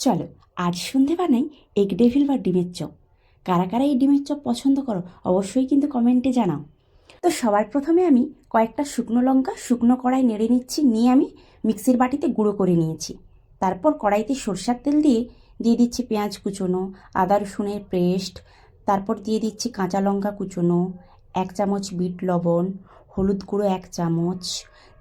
চলো আজ সন্ধে বানাই এগ ডেভিল বা ডিমের চপ। কারা কারা এই ডিমের চপ পছন্দ করো অবশ্যই কিন্তু কমেন্টে জানাও। তো সবার প্রথমে আমি কয়েকটা শুকনো লঙ্কা শুকনো কড়াই নেড়ে নিচ্ছি, নিয়ে আমি মিক্সির বাটিতে গুঁড়ো করে নিয়েছি। তারপর কড়াইতে সরষের তেল দিয়ে দিয়ে দিচ্ছি পেঁয়াজ কুচোনো, আদা রসুনের পেস্ট, তারপর দিয়ে দিচ্ছি কাঁচা লঙ্কা কুচোনো, 1 চামচ বিট লবণ, হলুদ গুঁড়ো 1 চামচ,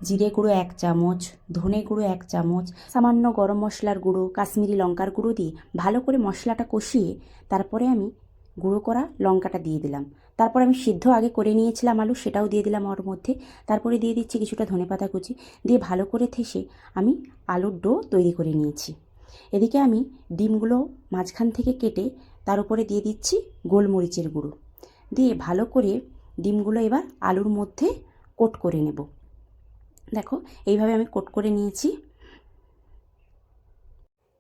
জিরে গুঁড়ো 1 চামচ, ধনে গুঁড়ো 1 চামচ, সামান্য গরম মশলার গুঁড়ো, কাশ্মীরি লঙ্কার গুঁড়ো দিয়ে ভালো করে মশলাটা কষিয়ে তারপরে আমি গুঁড়ো করা লঙ্কাটা দিয়ে দিলাম। তারপর আমি সিদ্ধ আগে করে নিয়েছিলাম আলু, সেটাও দিয়ে দিলাম ওর মধ্যে। তারপরে দিয়ে দিচ্ছি কিছুটা ধনেপাতা কুচি, দিয়ে ভালো করে ঠেসে আমি আলুর ডো তৈরি করে নিয়েছি। এদিকে আমি ডিমগুলো মাঝখান থেকে কেটে তার উপরে দিয়ে দিচ্ছি গোলমরিচের গুঁড়ো, দিয়ে ভালো করে ডিমগুলো এবার আলুর মধ্যে কোট করে নেব। দেখো এইভাবে আমি কোট করে নিয়েছি।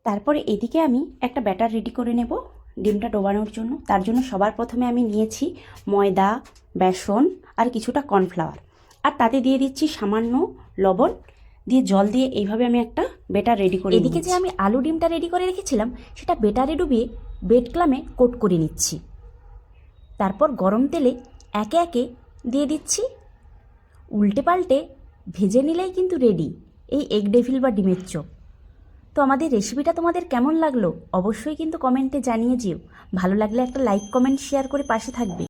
তারপরে এদিকে আমি একটা ব্যাটার রেডি করে নেব ডিমটা ডোবানোর জন্য। তার জন্য সবার প্রথমে আমি নিয়েছি ময়দা, বেসন আর কিছুটা কর্নফ্লাওয়ার, আর তাতে দিয়ে দিচ্ছি সামান্য লবণ, দিয়ে জল দিয়ে এইভাবে আমি একটা ব্যাটার রেডি করে এদিকে যে আমি আলু ডিমটা রেডি করে রেখেছিলাম সেটা বেটারে ডুবিয়ে ব্রেড ক্রামে কোট করে নিচ্ছি। তারপর গরম তেলে একে একে দিয়ে দিচ্ছি, উল্টে পাল্টে ভেজে নিলেই কিন্তু রেডি এই এগ ডেভিল বা ডিমের চপ। তো আমাদের রেসিপিটা তোমাদের কেমন লাগলো অবশ্যই কিন্তু কমেন্টে জানিয়ে যেও। ভালো লাগলে একটা লাইক কমেন্ট শেয়ার করে পাশে থাকবে।